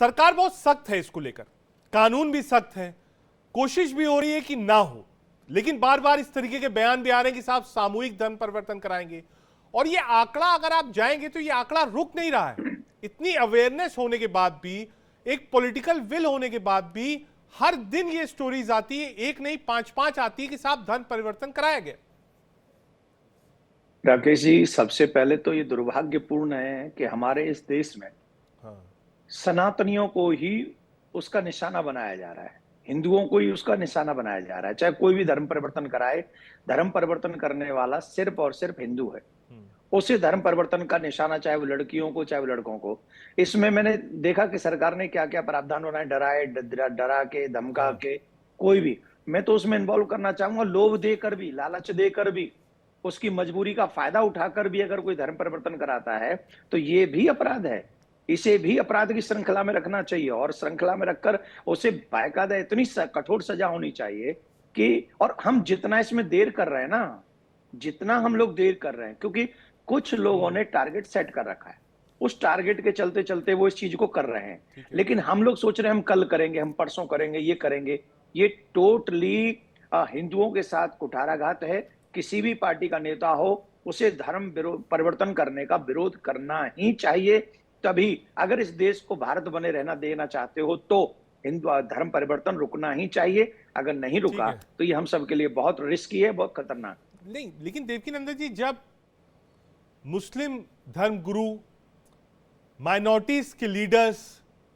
सरकार बहुत सख्त है इसको लेकर, कानून भी सख्त है, कोशिश भी हो रही है कि ना हो, लेकिन बार बार इस तरीके के बयान भी आ रहे हैं कि साहब सामूहिक धर्म परिवर्तन कराएंगे। और ये आंकड़ा अगर आप जाएंगे तो ये आंकड़ा रुक नहीं रहा है। इतनी अवेयरनेस होने के बाद भी, एक पॉलिटिकल विल होने के बाद भी हर दिन ये स्टोरीज आती है, एक नहीं पांच पांच आती है कि साहब धर्म परिवर्तन कराया गया। राकेश जी, सबसे पहले तो ये दुर्भाग्यपूर्ण है कि हमारे इस देश में सनातनियों को ही उसका निशाना बनाया जा रहा है, हिंदुओं को ही उसका निशाना बनाया जा रहा है। चाहे कोई भी धर्म परिवर्तन कराए, धर्म परिवर्तन करने वाला सिर्फ और सिर्फ हिंदू है। उसे धर्म परिवर्तन का निशाना, चाहे वो लड़कियों को चाहे वो लड़कों को। इसमें मैंने देखा कि सरकार ने क्या क्या प्रावधान बनाए, डरा के, धमका के, कोई भी। मैं तो उसमें इन्वॉल्व करना चाहूंगा, लोभ देकर भी, लालच देकर भी, उसकी मजबूरी का फायदा उठाकर भी अगर कोई धर्म परिवर्तन कराता है तो ये भी अपराध है। इसे भी अपराध की श्रृंखला में रखना चाहिए और श्रृंखला में रखकर उसे बाकायदा इतनी कठोर सजा होनी चाहिए कि, और हम जितना इसमें देर कर रहे हैं ना, जितना हम लोग देर कर रहे हैं, क्योंकि कुछ लोगों ने टारगेट सेट कर रखा है, उस टारगेट के चलते चलते वो इस चीज को कर रहे हैं। लेकिन हम लोग सोच रहे हैं हम कल करेंगे, हम परसों करेंगे, ये करेंगे। ये टोटली हिंदुओं के साथ कुठाराघात है। किसी भी पार्टी का नेता हो, उसे धर्म परिवर्तन करने का विरोध करना ही चाहिए। तभी अगर इस देश को भारत बने रहना देना चाहते हो तो हिंदू धर्म परिवर्तन रुकना ही चाहिए। अगर नहीं रुका तो ये हम सबके लिए बहुत रिस्की है, बहुत खतरनाक। नहीं, लेकिन देवकीनंदन जी, जब मुस्लिम धर्मगुरु माइनॉरिटीज के लीडर्स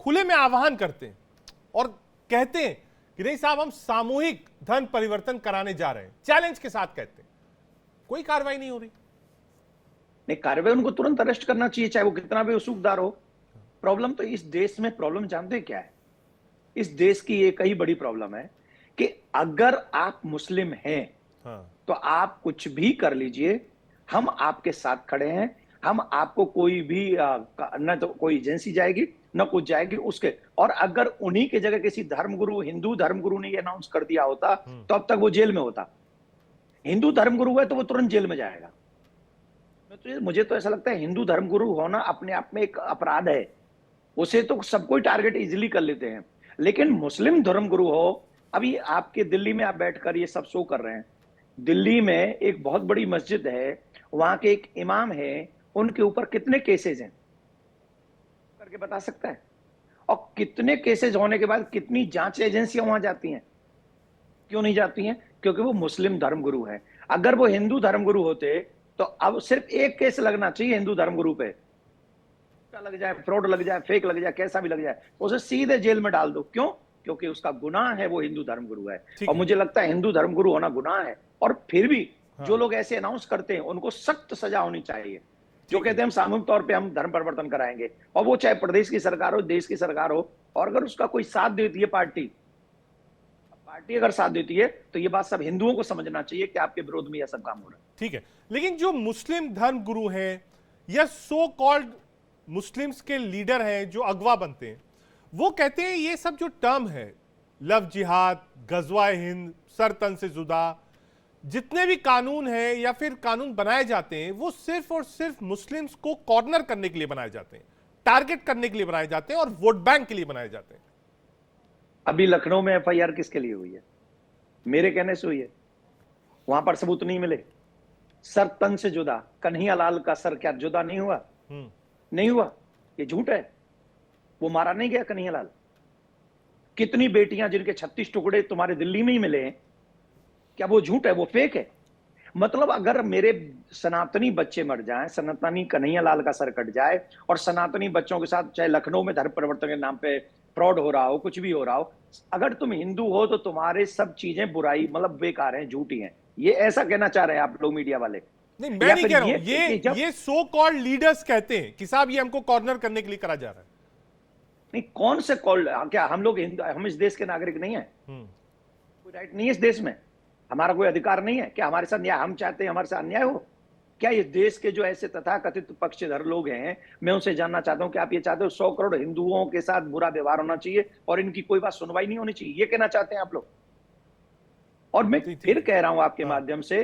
खुले में आह्वान करते हैं और कहते हैं कि नहीं साहब हम सामूहिक धर्म परिवर्तन कराने जा रहे हैं, चैलेंज के साथ कहते हैं, कोई कार्रवाई नहीं हो रही। नहीं, कार्रवाई उनको तुरंत अरेस्ट करना चाहिए, चाहे वो कितना भी उसूखदार हो। प्रॉब्लम तो इस देश में, प्रॉब्लम जानते क्या है? इस देश की एक ही बड़ी प्रॉब्लम है कि अगर आप मुस्लिम हैं तो आप कुछ भी कर लीजिए, हम आपके साथ खड़े हैं। हम आपको कोई भी न तो कोई एजेंसी जाएगी न कुछ जाएगी उसके। और अगर उन्हीं की जगह किसी धर्मगुरु, हिंदू धर्मगुरु ने ये अनाउंस कर दिया होता तो अब तक वो जेल में होता। हिंदू धर्मगुरु है तो वो तुरंत जेल में जाएगा। तो मुझे तो ऐसा लगता है हिंदू धर्मगुरु होना अपने आप में एक अपराध है। उसे तो सब कोई टारगेट इजीली कर लेते हैं, लेकिन मुस्लिम धर्मगुरु हो। अभी आपके दिल्ली में आप बैठकर ये सब शो कर रहे हैं। दिल्ली में एक बहुत बड़ी मस्जिद है, वहां के एक इमाम है, उनके ऊपर कितने केसेस हैं करके बता सकता है? और कितने केसेस होने के बाद कितनी जांच एजेंसियां वहां जाती हैं? क्यों नहीं जाती हैं? क्योंकि वो मुस्लिम धर्मगुरु है। अगर वो हिंदू धर्मगुरु होते तो अब सिर्फ एक केस लगना चाहिए हिंदू धर्मगुरु पे, लग जाए, फ्रॉड लग जाए, फेक लग जाए, कैसा भी लग जाए, उसे सीधे जेल में डाल दो। क्यों? क्योंकि उसका गुनाह है, वो हिंदू धर्मगुरु है। और मुझे लगता है हिंदू धर्मगुरु होना गुनाह है। और फिर भी जो लोग ऐसे अनाउंस करते हैं उनको सख्त सजा होनी चाहिए। जो कहते हैं हम सामूहिक तौर पे हम धर्म परिवर्तन कराएंगे, और वो चाहे प्रदेश की सरकार हो, देश की सरकार हो, और अगर उसका कोई साथ देती है पार्टी अगर साथ देती है तो ये बात सब हिंदुओं को समझना चाहिए कि आपके विरोध में यह सब काम हो रहा है। ठीक है, लेकिन जो मुस्लिम धर्म गुरु हैं या सो कॉल्ड मुस्लिम्स के लीडर हैं जो अगवा बनते हैं, वो कहते हैं ये सब जो टर्म है, लव जिहाद, गजवा हिंद, सर तन से जुदा, जितने भी कानून हैं या फिर कानून बनाए जाते हैं, वो सिर्फ और सिर्फ मुस्लिम्स को कॉर्नर करने के लिए बनाए जाते हैं, टारगेट करने के लिए बनाए जाते हैं और वोट बैंक के लिए बनाए जाते हैं। अभी लखनऊ में एफआईआर किसके लिए हुई है? मेरे कहने से हुई है। वहां पर सबूत नहीं मिले। सर तन से जुदा, कन्हैया लाल का सर क्या जुदा नहीं हुआ? नहीं हुआ। ये झूठ है। वो मारा नहीं गया कन्हैया लाल। कितनी बेटियां जिनके 36 टुकड़े तुम्हारे दिल्ली में ही मिले हैं, क्या वो झूठ है? वो फेक है। मतलब अगर मेरे सनातनी बच्चे मर जाएं, सनातनी कन्हैया लाल का सर कट जाए, और सनातनी बच्चों के साथ चाहे लखनऊ में धर्म परिवर्तन के नाम पे फ्रॉड हो रहा हो, कुछ भी हो रहा हो, अगर तुम हिंदू हो तो तुम्हारे सब चीजें बुराई, मतलब बेकार हैं, झूठी हैं। ये ऐसा कहना चाह रहे हैं आप लोग मीडिया वाले? नहीं, मैं नहीं कह रहा हूं। ये सो कॉल्ड लीडर्स कहते हैं कि साहब ये हमको कॉर्नर करने के लिए करा जा रहा है। नहीं, कौन से कॉल्ड? क्या हम लोग हम इस देश के नागरिक नहीं है? कोई राइट नहीं है इस देश में? हमारा कोई अधिकार नहीं है क्या हमारे साथ न्याय, हम चाहते हैं हमारे साथ अन्याय हो? क्या इस देश के जो ऐसे तथाकथित पक्षधर लोग हैं, मैं उनसे जानना चाहता हूं कि आप ये चाहते हो 100 करोड़ हिंदुओं के साथ बुरा व्यवहार होना चाहिए और इनकी कोई बात सुनवाई नहीं होनी चाहिए? ये कहना चाहते हैं आप लोग? और मैं फिर कह रहा हूं आपके माध्यम से,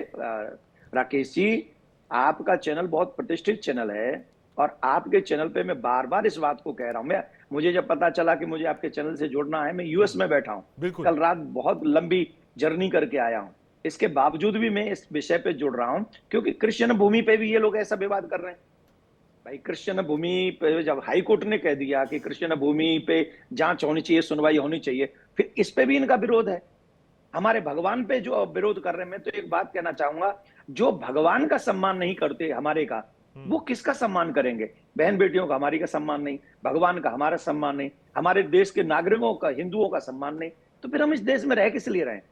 राकेश जी, आपका चैनल बहुत प्रतिष्ठित चैनल है, और आपके चैनल पे मैं बार बार इस बात को कह रहा हूं। मुझे जब पता चला कि मुझे आपके चैनल से जुड़ना है, मैं यूएस में बैठा हूं, बिल्कुल। कल रात बहुत लंबी जर्नी करके आया हूं, इसके बावजूद भी मैं इस विषय पे जुड़ रहा हूं, क्योंकि कृष्ण भूमि पे भी ये लोग ऐसा विवाद कर रहे हैं। भाई कृष्ण भूमि पे जब हाई कोर्ट ने कह दिया कि कृष्ण भूमि पे जांच होनी चाहिए, सुनवाई होनी चाहिए, फिर इस पे भी इनका विरोध है। हमारे भगवान पे जो विरोध कर रहे हैं, मैं तो एक बात कहना चाहूंगा, जो भगवान का सम्मान नहीं करते हमारे का, वो किसका सम्मान करेंगे? बहन बेटियों का हमारी का सम्मान नहीं, भगवान का हमारा सम्मान नहीं, हमारे देश के नागरिकों का, हिंदुओं का सम्मान नहीं, तो फिर हम इस देश में रह किस लिए रहे हैं?